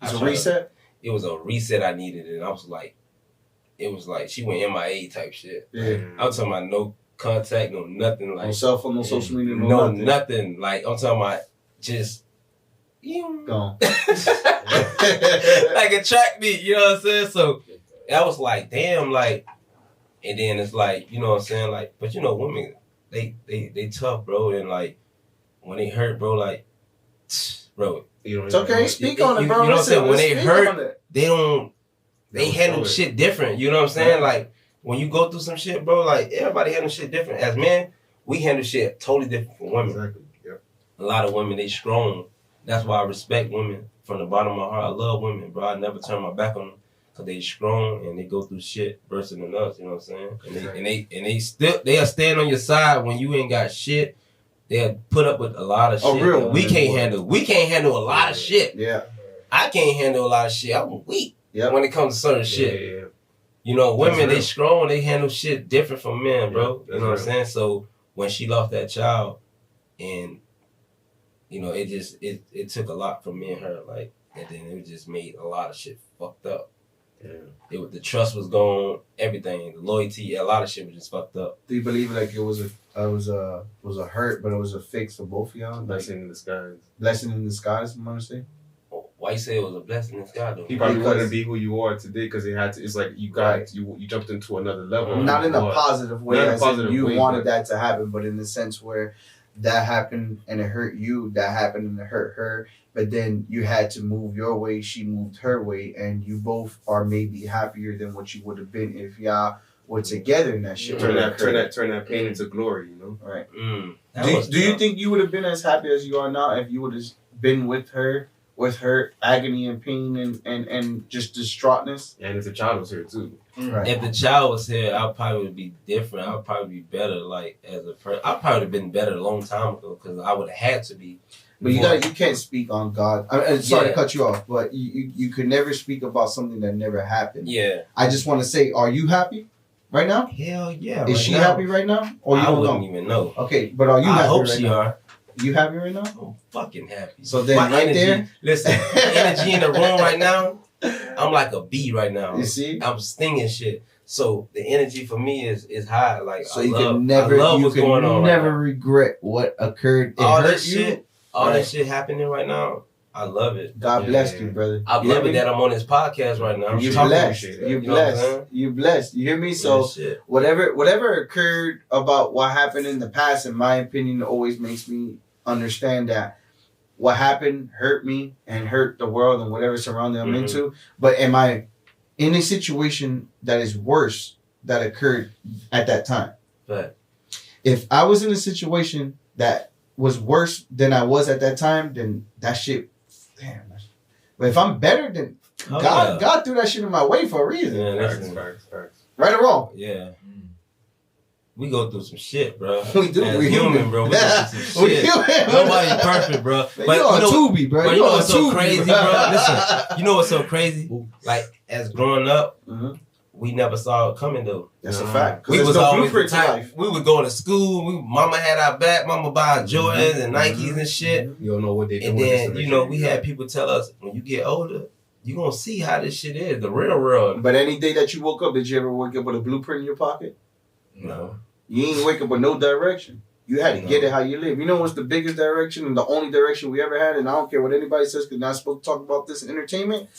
It's a reset? It was a reset I needed, and I was like, it was like she went MIA type shit. Yeah. I'm talking about no contact, no nothing. Like No cell phone, no social media, no nothing. nothing. Like I'm talking about just Gone. like a track beat, you know what I'm saying? So that was like, damn, like, and then it's like, you know what I'm saying? Like, but you know, women, they tough, bro, and like when they hurt, bro, like, bro. It's okay, speak on it, bro. You know what I'm saying? When they hurt, they handle it. shit different. You know what I'm saying? Like when you go through some shit, bro, like everybody handle shit different. As men, we handle shit totally different from women. Exactly. Yep. A lot of women, they strong. That's why I respect women from the bottom of my heart. I love women, bro. I never turn my back on them because they strong and they go through shit worse than us. You know what I'm saying? And they'll stand on your side when you ain't got shit. They'll put up with a lot of shit. Real We can't handle a lot of shit. Yeah. I can't handle a lot of shit. I'm weak when it comes to certain shit. Yeah. You know, women, That's they strong. They handle shit different from men, bro. Yeah, you know what I'm real. saying? So when she lost that child and you know, it took a lot from me and her, like, and then it just made a lot of shit fucked up. Yeah. The trust was gone, everything, the loyalty, a lot of shit was just fucked up. Do you believe like it was a hurt, but it was a fix for both of y'all? Like, Blessing in disguise. blessing in disguise, I'm gonna say. Why you say it was a blessing in disguise, though? He probably Because- wouldn't be who you are today because he had to. It's like you got you jumped into another level. Not in a But- positive way, Not in a as in positive you way, wanted but- that to happen, but in the sense where that happened and it hurt you, that happened and it hurt her, but then you had to move your way, she moved her way, and you both are maybe happier than what you would have been if y'all were together in that shit. turn that pain into glory. You know. Right. That Do you tough. think you would have been as happy as you are now if you would have been with her agony and pain and just distraughtness? And if the child was here too. Right. If the child was here, I probably would be different. I would probably be better, like, as a person. I probably would have been better a long time ago because I would have had to be. But you can't speak on God. I'm sorry to Yeah. cut you off, but you could never speak about something that never happened. Yeah. I just want to say, are you happy right now? Hell yeah. Is right she now, happy right now? Or you I don't wouldn't know? even know. Okay, but are you I happy hope right she now? are. You happy right now? I'm fucking happy. So then My right energy, there, listen, the energy in the room right now, I'm like a bee right now. you see? I'm stinging shit. So the energy for me is high. Like So I you love, can never, I love you what's can going on. never right regret what occurred. It now. All hurt that you. shit, all Right. that shit happening right now. I love it. God Yeah. bless you, brother. I You love hear it me? that I'm on this podcast right now. You're talking blessed. appreciate that. You're You know what I'm blessed. saying? You're blessed. You hear me? real So shit. whatever occurred about what happened in the past, in my opinion, always makes me understand that what happened hurt me and hurt the world and whatever surrounding I'm Mhm. into. But am I in a situation that is worse that occurred at that time? But If I was in a situation that was worse than I was at that time, then that shit, damn. But if I'm better, then oh, God, yeah. God threw that shit in my way for a reason. Yeah, Facts, listen. facts. Right or wrong? Yeah. We go through some shit, bro. We do. As We human, bro. We go through some We shit. human. Nobody's perfect, bro. Man, But you on you know, Tubi, bro. bro, you You know on what's so Tubi, crazy, bro? Listen, you know what's so crazy? Like, as growing up, Mhm. we never saw it coming, though. That's a fact. 'Cause We there's was no always the blueprint to type. life. We would go to school. Mama had our back. Mama buy Jordans and Nikes Mhm. and shit. You don't know what they do. And then, you know, we had people tell us, when you get older, you gonna see how this shit is, the real world. But any day that you woke up, did you ever wake up with a blueprint in your pocket? No. You ain't wake up with no direction. You had to No. get it how you live. You know what's the biggest direction and the only direction we ever had? And I don't care what anybody says because not supposed to talk about this in entertainment.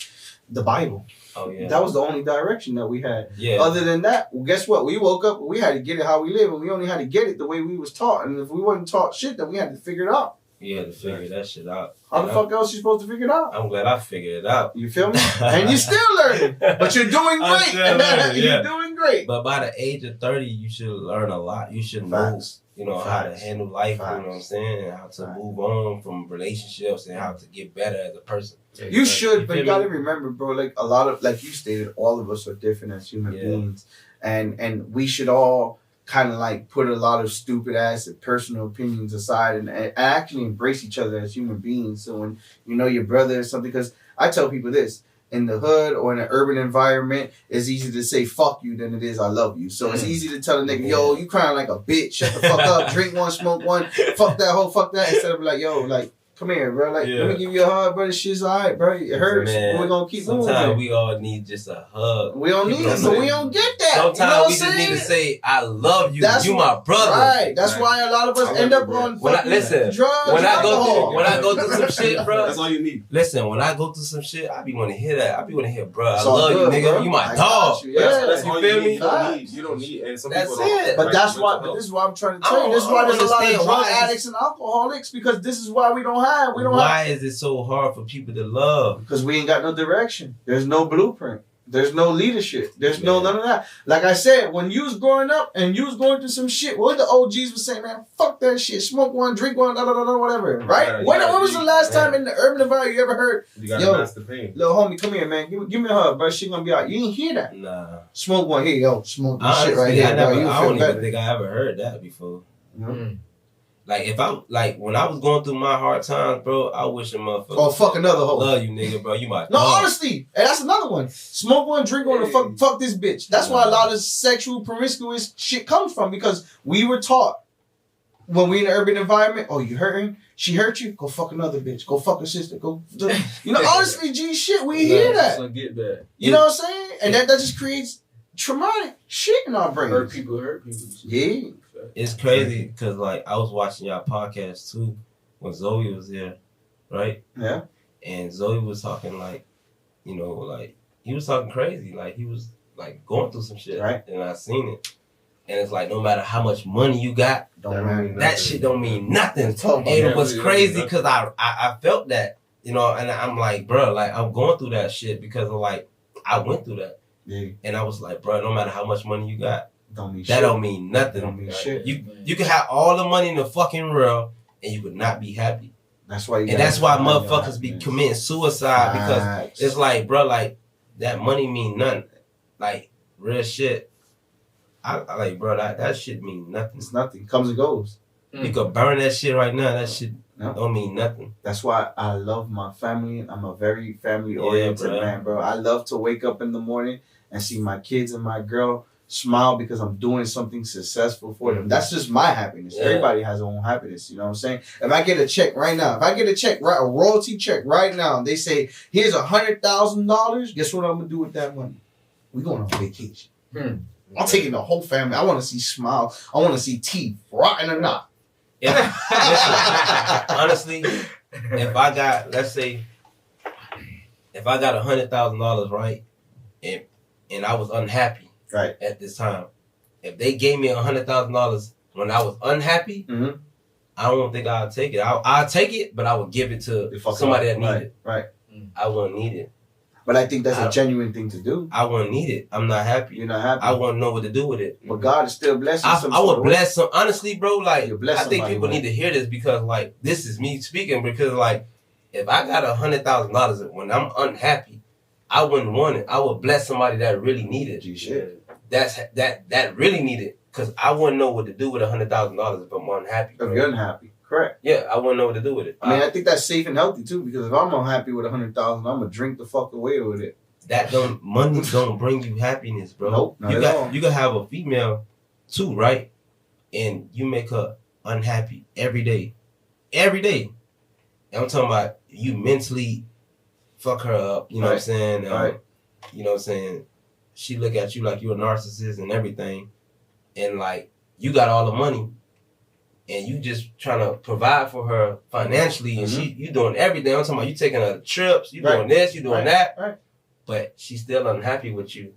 The Bible. Oh, yeah. That was the only direction that we had. Yeah. Other than that, well, guess what? We woke up, we had to get it how we live, and we only had to get it the way we was taught. And if we wasn't taught shit, then we had to figure it out. You had to figure that shit out. How the fuck else you supposed to figure it out? I'm glad I figured it out. You feel me? And you still learning, but you're doing I'm great. still learning, yeah. You're doing great. But by the age of 30, you should learn a lot. You should know, Facts. you know, how to Facts. handle life, you know what I'm Facts. saying, and how to Facts. move on from relationships and how to get better as a person. You should, but feel you gotta me? remember, bro. Like a lot of, like you stated, all of us are different as human Yeah. beings, and we should all kind of like put a lot of stupid ass and personal opinions aside and actually embrace each other as human beings. So when you know your brother or something, because I tell people this. In the hood or in an urban environment, it's easier to say fuck you than it is I love you. So it's easy to tell a nigga, yo, you crying like a bitch, shut the fuck up, drink one, smoke one, fuck that hoe, fuck that, instead of like, yo, like, come here, bro. Like, let me give you a hug, bro. This shit's alright, bro. It hurts, but we're gonna keep moving. Sometimes we all need just a hug. We don't need it, but we don't get that. Sometimes we just need to say, I love you. You my brother. Right. That's why a lot of us end up on drugs. When I go through some shit, bro. That's all you need. Listen, when I go through some shit, I be want to hear that. I be want to hear, bro. I love you, nigga. Bro. You my dog. That's you feel me? You don't need, and some that's people it. But that's why. But this is what I'm trying to tell you. This is why there's a lot of drug addicts and alcoholics, because this is why we don't have. Why is it so hard for people to love? Because we ain't got no direction. There's no blueprint. There's no leadership. There's no none of that. Like I said, when you was growing up and you was going through some shit, what the OGs was saying, man, fuck that shit. Smoke one, drink one, whatever. Right? When was the last time in the urban environment you ever heard, yo, master pain. Little homie, come here, man. Give me a hug, bro. She gonna be out. You didn't hear that. Nah. Smoke one. Here, yo. Smoke this shit right here. I don't even think I ever heard that before. Mm-hmm. Like, if I'm, like, when I was going through my hard times, bro, I wish a motherfucker. Oh, fuck another hoe. Love you, nigga, bro. You my No, dog. honestly. And that's another one. Smoke one, drink one, and fuck this bitch. That's why a lot of sexual promiscuous shit comes from, because we were taught when we in an urban environment, oh, you hurting? She hurt you? Go fuck another bitch. Go fuck a sister. Go. You know, honestly, G shit, we hear that. Get that. You know what I'm saying? And that just creates traumatic shit in our brains. Hurt people. Yeah. It's crazy because, like, I was watching y'all podcast too when Zoe was there, right? Yeah. And Zoe was talking, like, you know, like, he was talking crazy. Like, he was, like, going through some shit. Right. And I seen it. And it's like, no matter how much money you got, that shit don't mean nothing. And it was crazy because I felt that, you know, and I'm like, bro, like, I'm going through that shit because of, like, I went through that. Yeah. And I was like, bro, no matter how much money you got, don't mean that shit. Don't mean nothing. Don't mean shit. You can have all the money in the fucking world and you would not be happy. That's why. That's why motherfuckers be committing suicide because it's like, bro, like that money mean nothing. Like real shit. I like, bro, that shit mean nothing. It's nothing. Comes and goes. You could burn that shit right now. That shit don't mean nothing. That's why I love my family. I'm a very family oriented man, bro. I love to wake up in the morning and see my kids and my girl smile because I'm doing something successful for them. That's just my happiness. Yeah. Everybody has their own happiness. You know what I'm saying? If I get a check right now, a royalty check right now, and they say, here's $100,000, guess what I'm going to do with that money? We're going on vacation. I'm taking the whole family. I want to see smile. I want to see teeth rotten or not. Yeah. Honestly, if I got, let's say, if I got $100,000, right, and I was unhappy, right, at this time, if they gave me $100,000 when I was unhappy, I don't think I'll take it. I'll take it, but I would give it to somebody that needed it. Right. I wouldn't need it. But I think that's a genuine thing to do. I wouldn't need it. I'm not happy. You're not happy. I wouldn't know what to do with it. But God is still blessing. I would bless some. Honestly, bro, like, I think people need to hear this because, like, this is me speaking because, like, if I got $100,000 when I'm unhappy, I wouldn't want it. I would bless somebody that really needed it. That really needed it because I wouldn't know what to do with $100,000 if I'm unhappy. If you're unhappy. Correct. Yeah, I wouldn't know what to do with it. I mean, I think that's safe and healthy too, because if I'm unhappy with $100,000, I'm gonna drink the fuck away with it. Money don't bring you happiness, bro. Nope, not at all. You can have a female too, right? And you make her unhappy every day. Every day. And I'm talking about you mentally fuck her up, you know what I'm saying? Right. You know what I'm saying? She look at you like you're a narcissist and everything. And like you got all the money. And you just trying to provide for her financially, and you doing everything. I'm talking about you taking her to trips, you doing this, you doing that. Right. But she's still unhappy with you.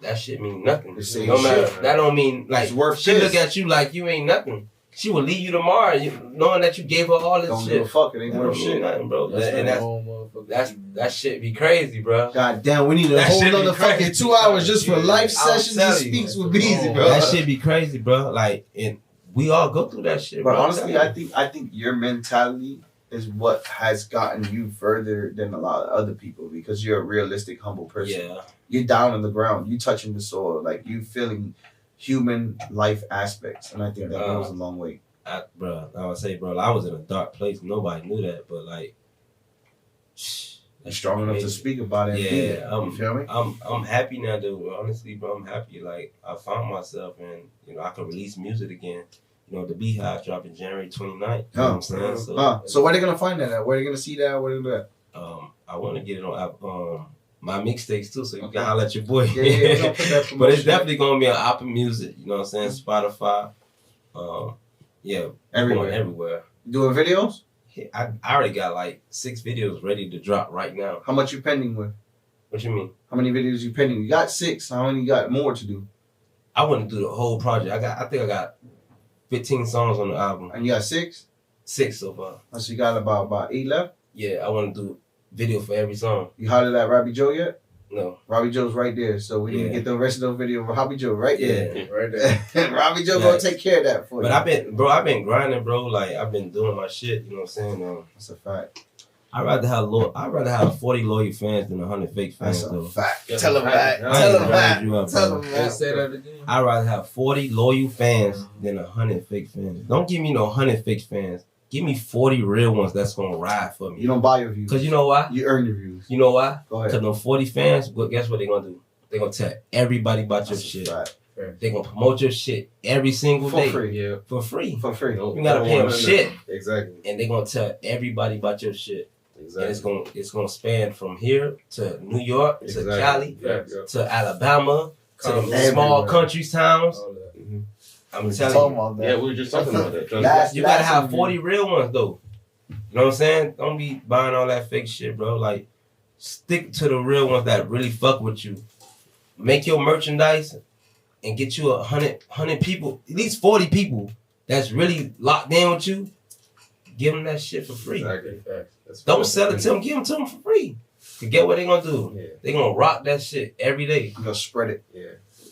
That shit mean nothing. No matter. That don't mean like she look at you like you ain't nothing. She will leave you tomorrow, knowing that you gave her all this shit. Don't give a fuck. It ain't worth shit, nothing, bro. That shit be crazy, bro. God damn, we need a whole other fucking 2 hours just for life sessions and speaks with YBezzy, bro. That shit be crazy, bro. Like we all go through that shit. But bro. honestly, I think your mentality is what has gotten you further than a lot of other people because you're a realistic, humble person. Yeah. You're down on the ground. You touching the soil. Like you feeling human life aspects. And I think that goes a long way. I would say, bro, I was in a dark place. Nobody knew that. But like, you're strong enough to speak about it. Yeah. You feel me? I'm happy now, dude. Honestly, bro, I'm happy. Like I found myself and, I can release music again. You know, the Beehive dropping January 29th. You know what I'm saying? So where they gonna find that at? Where they gonna see that? Where they gonna do that? I want to get it on my mixtapes too, so you can holler at your boy. Yeah, we're gonna put that But it's promotion. definitely gonna be on Apple Music. You know what I'm saying? Spotify. Yeah, everywhere. Doing videos? I already got like 6 videos ready to drop right now. How much you pending with? What you mean? How many videos you pending? You got 6. How many you got more to do? I want to do the whole project. I think I got 15 songs on the album. And you got 6? 6 so far. So you got about 8 left? Yeah, I want to do video for every song. You hollered at Robbie Joe yet? No. Robbie Joe's right there. So we need to get the rest of those videos of Robbie Joe right there. Yeah. Right there. Robbie Joe gonna take care of that for you. But I've been grinding, bro. Like I've been doing my shit. You know what I'm saying? That's a fact. I'd rather have 40 loyal fans than 100 fake fans. That's a though. fact. That's Tell a him fact. that. I Tell ain't him gonna that. hold you up, Tell bro. him Let's say that. that again. I'd rather have 40 loyal fans than 100 fake fans. Don't give me no 100 fake fans. Give me 40 real ones that's gonna ride for me. You don't buy your views. Cause you know why? You earn your views. You know why? Go ahead. Cause no 40 fans, guess what they gonna do? They gonna tell everybody about your That's a shit. fact. They gonna promote your shit every single For day. free. Yeah. For free. For free. You gotta pay them shit. Exactly. And they gonna tell everybody about your shit. Exactly. And it's gonna span from here to New York, Exactly. to Cali, Yeah. to Alabama, to the Everywhere. small country towns. All that. I'm Talking telling you. about that. Yeah, we were just talking about that. Last- You gotta have interview. 40 real ones though. You know what I'm saying? Don't be buying all that fake shit, bro. Like, stick to the real ones that really fuck with you. Make your merchandise and get you 100 people, at least 40 people that's really locked in with you. Give them that shit for free. Exactly. Facts. Don't sell it to them. Give them to them for free. Cause get what they gonna do? Yeah. They gonna rock that shit every day. You gonna spread it. Yeah.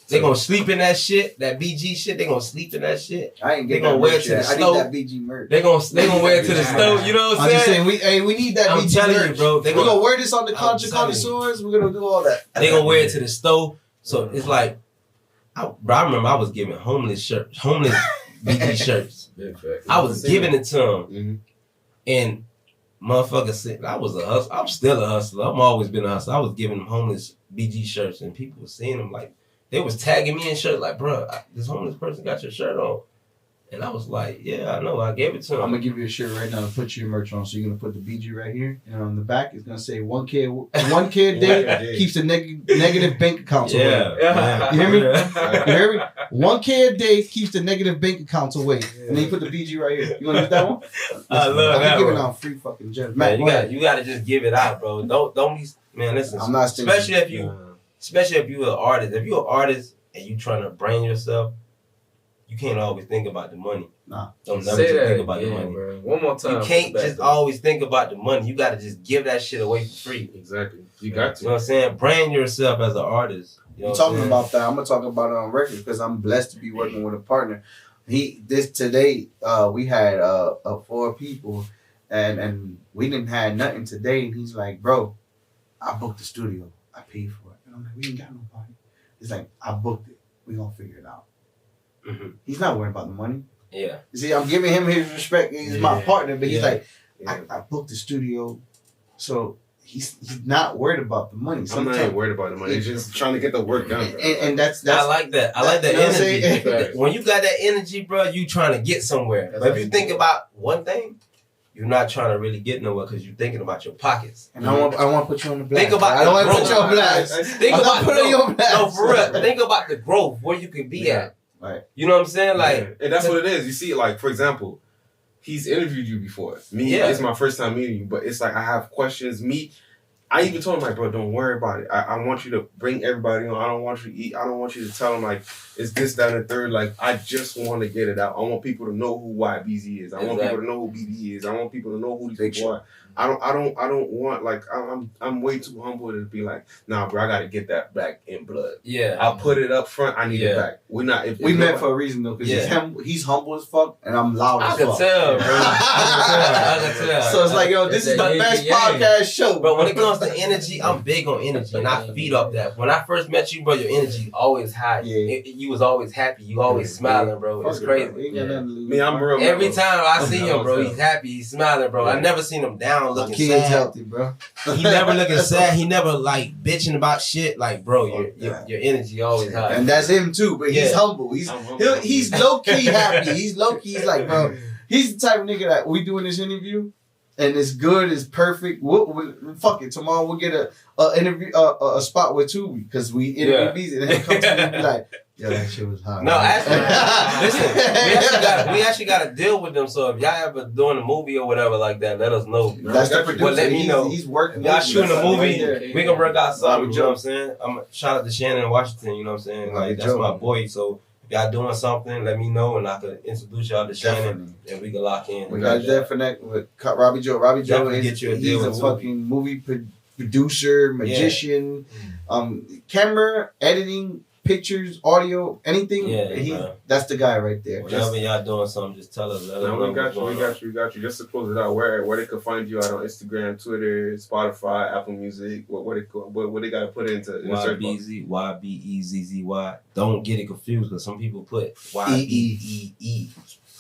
They gonna sleep in that shit, that BG shit. They gonna sleep in that shit. I ain't They getting gonna that wear it merch to the yet. I stove. need that BG merch. They gonna wear it to the stove. You know what I'm I'm just saying? saying, we need that I'm BG telling merch. you, bro. We're gonna wear this on the I'm telling you. Connoisseurs. We're gonna do all that. They gonna wear it to the stove. So it's like, I remember I was giving homeless BG shirts. Big facts. I was giving it to them, Mhm. and motherfucker said I was a hustler. I'm still a hustler. I've always been a hustler. I was giving them homeless BG shirts, and people were seeing them like they was tagging me in shirts like, bro, this homeless person got your shirt on, and I was like, yeah, I know. I gave it to I'm him. gonna give you a shirt right now to put your merch on. So you're gonna put the BG right here, and on the back it's gonna say 1K a day keeps the negative bank accounts away. Yeah. You hear me? Yeah. You hear me? 1K a day keeps the negative bank accounts away. And then you put the BG right here. You wanna use that one? I love that I'm giving one. out free fucking gems. Man, Matt, you gotta just give it out, bro. Don't be, man. Listen, I'm not stingy. especially if you're an artist. If you're an artist and you trying to brand yourself, you can't always think about the money. Nah. Don't never Say just that think about the again, money. bro. One more time. You can't Back just to- always think about the money. You gotta just give that shit away for free. Exactly. You got You know what I'm saying? Brand yourself as an artist. You know You're what I'm talking saying? about that. I'm gonna talk about it on record because I'm blessed to be working with a partner. Today we had 4 people and we didn't have nothing today, and he's like, bro, I booked the studio. I paid for it. And I'm like, we ain't got nobody. He's like, I booked it. We gonna figure it out. Mhm. He's not worried about the money. Yeah. You see, I'm giving him his respect. He's my partner, but he's Yeah. like, I booked the studio, so he's not worried about the money. I'm not Sometimes, even worried about the money. He's just trying to get the work done. Bro. and that's I like that. I like that you know what I'm energy. saying? When you got that energy, bro, you trying to get somewhere. That's But if how you you think do it. about one thing, you're not trying to really get nowhere because you're thinking about your pockets. And I want to put you on the blast. Think about I don't the want to put you on growth. blast. Think I'm about not putting you on blast. No, for real. Think about the growth, where you could be at. Right. You know what I'm saying? Like, Yeah. And that's what it is. You see, like, for example, he's interviewed you before. Me, Yeah. it's my first time meeting you, but it's like I have questions. I even told him, like, bro, don't worry about it. I want you to bring everybody on. I don't want you to eat. I don't want you to tell them, like, it's this, that, and the third. Like, I just want to get it out. I want people to know who YBezzy is. I want people to know who BB is. I want people to know who these people are. I don't want, like, I'm way too humble to be like, nah, bro, I got to get that back in blood. yeah. I'll put it up front. I need it Yeah. back. We're not. We met for a reason though, because he's humble as fuck, and I'm loud I as can fuck. tell, bro. I can tell. So it's like, yo, this is the That's that best yin and yang. podcast show. But when it comes to energy, I'm big on energy, and I feed off that. When I first met you, bro, your energy always high. Yeah. You was always happy. You always smiling, bro. It's crazy. We ain't got nothing to lose. Me, I'm real. Every time I see I him, bro, know. he's happy. He's smiling, bro. I Yeah. never seen him down around My looking kid's sad. healthy, bro. He never looking sad. He never like bitching about shit. Like, bro, Yeah. your energy always high. And that's him too, but he's Yeah. humble. He's low key happy. He's low key. He's like, bro. He's the type of nigga that we doing this interview, and it's good, it's perfect. Fuck it. Tomorrow we'll get a interview, a spot with Tubi because we interview Beezy, and then he'll come to me and be like, yo, that shit was hot. No, actually, listen, we actually got to deal with them. So if y'all ever doing a movie or whatever like that, let us know. That's the producer. Well, let me know. He's working. Y'all shooting a movie, Right we can work out something. You know what I'm saying? I'm shout out to Shannon in Washington. You know what I'm saying? Like that's my boy. So if y'all doing something, let me know and I could introduce y'all to Shannon and we can lock in. We got to connect with Robbie Joe. Robbie Joe is he's a fucking movie producer, magician, camera, editing, pictures, audio, anything. Yeah, that's the guy right there. Whenever y'all doing something, just tell us. Let us know. We got you. Just to close it out, where they could find you out on Instagram, Twitter, Spotify, Apple Music. What they got to put into YBezzy, YBezzy. Don't get it confused because some people put YBEE.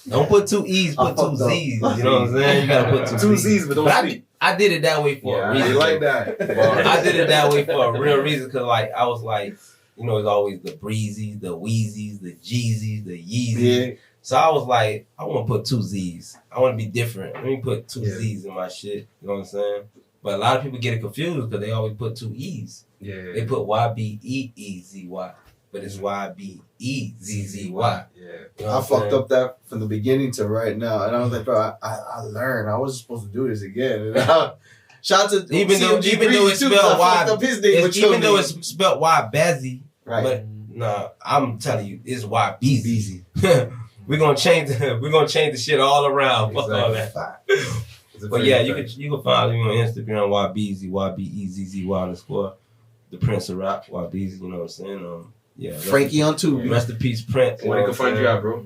Don't put two E's, put two Z's. You know what I'm saying? You gotta put two Z's, but don't sleep. I did it that way for a reason. I like that. I did it that way for a real reason because, like, I was like, you know, it's always the Breezys, the Wheezies, the Jeezys, the Yeezys. Yeah. So I was like, I want to put two Z's. I want to be different. Let me put two Z's in my shit. You know what I'm saying? But a lot of people get it confused because they always put two E's. Yeah. They put YBEEZY, but it's YBEZZY. Yeah. You know I fucked up that from the beginning to right now, and I was like, bro, I learned. I wasn't supposed to do this again. Shout out to even though it's spelled YBezzy, right? But no, I'm telling you, it's YBezzy. We're gonna change the shit all around. Fuck all that. But yeah, you can follow me on Instagram, YBezzy, YBEZZY_. The Prince of Rap, YBezzy. You know what I'm saying? Yeah. Frankie on Tubi. Rest in peace, Prince. Where they can find you at, bro?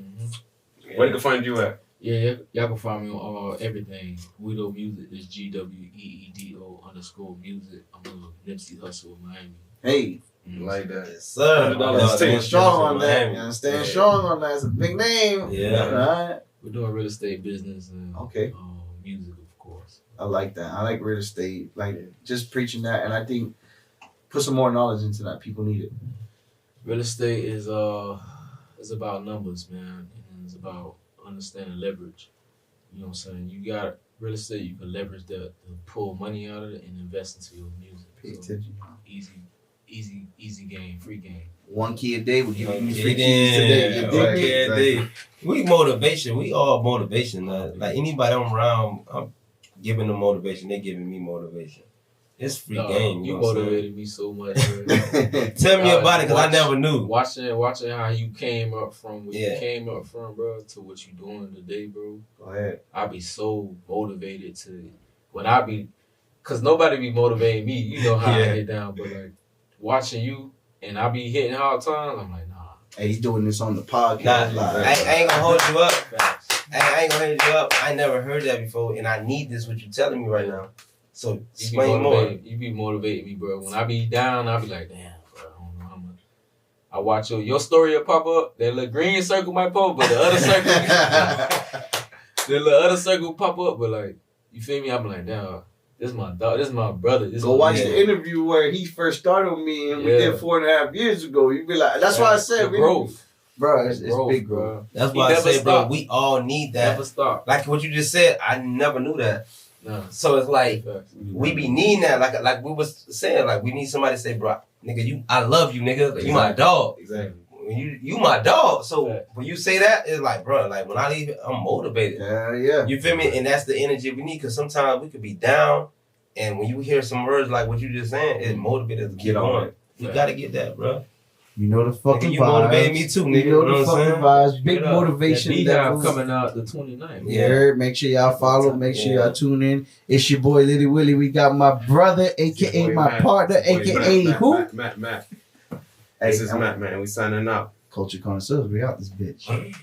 Where they can find you at? Yeah, y'all can find me on everything. Guido Music is GWEEDO_music. I'm a Nipsey Hussle in Miami. Hey, like that. Yes, sir. Staying strong on that. Staying strong on that. It's a big name. Yeah. Right. We're doing real estate business and music, of course. I like that. I like real estate. Like just preaching that, and I think put some more knowledge into that. People need it. Real estate is about numbers, man. And it's about understanding leverage. You know what I'm saying? You got real estate, you can leverage that to pull money out of it and invest into your music. Pay attention. Easy game, free game. 1 key a day. We'll give you 3 keys today. 1 key a day. We motivation. We all motivation. Like anybody I'm around, I'm giving them motivation. They giving me motivation. It's free game. You motivated me so much. Tell me about it because I never knew. Watching how you came up from where you came up from, bro, to what you doing today, bro. Go ahead. I be so motivated to because nobody be motivating me. You know how I get down, but like watching you and I be hitting hard times. I'm like, nah. Hey, he's doing this on the podcast. I ain't gonna hold you up. I ain't gonna hold you up. I never heard that before, and I need this. What you telling me right now? So explain more. You be motivating me, bro. When I be down, I be like, damn, bro, I don't know how much. I watch your story will pop up. That little green circle might pop, but the other circle pop up. But like, you feel me? I'm like, damn, this is my dog. This is my brother. Go watch the interview where he first started with me, and we did 4.5 years ago. You be like, that's why I said growth. Bro, it's big, bro. That's why I say, bro, we all need that. Never stop. Like what you just said, I never knew that. No. So it's like we be needing that, like we was saying, like we need somebody to say, bro, nigga, I love you, nigga. Like, you my dog. Exactly. You my dog. So when you say that, it's like, bro, like when I leave, I'm motivated. Yeah. You feel me? And that's the energy we need because sometimes we could be down, and when you hear some words like what you just saying, it motivates us to keep going. You gotta get that, bro. You know the fucking vibes. You motivated me too, nigga. You know the fucking vibes. Big motivation. Hive coming out the 29th. Yeah. Make sure y'all follow. Make sure y'all tune in. It's your boy Litty Willie. We got my brother, aka my partner, aka who? Matt. This is Matt, man. We signing out. Culture Connoisseurs. We out this bitch.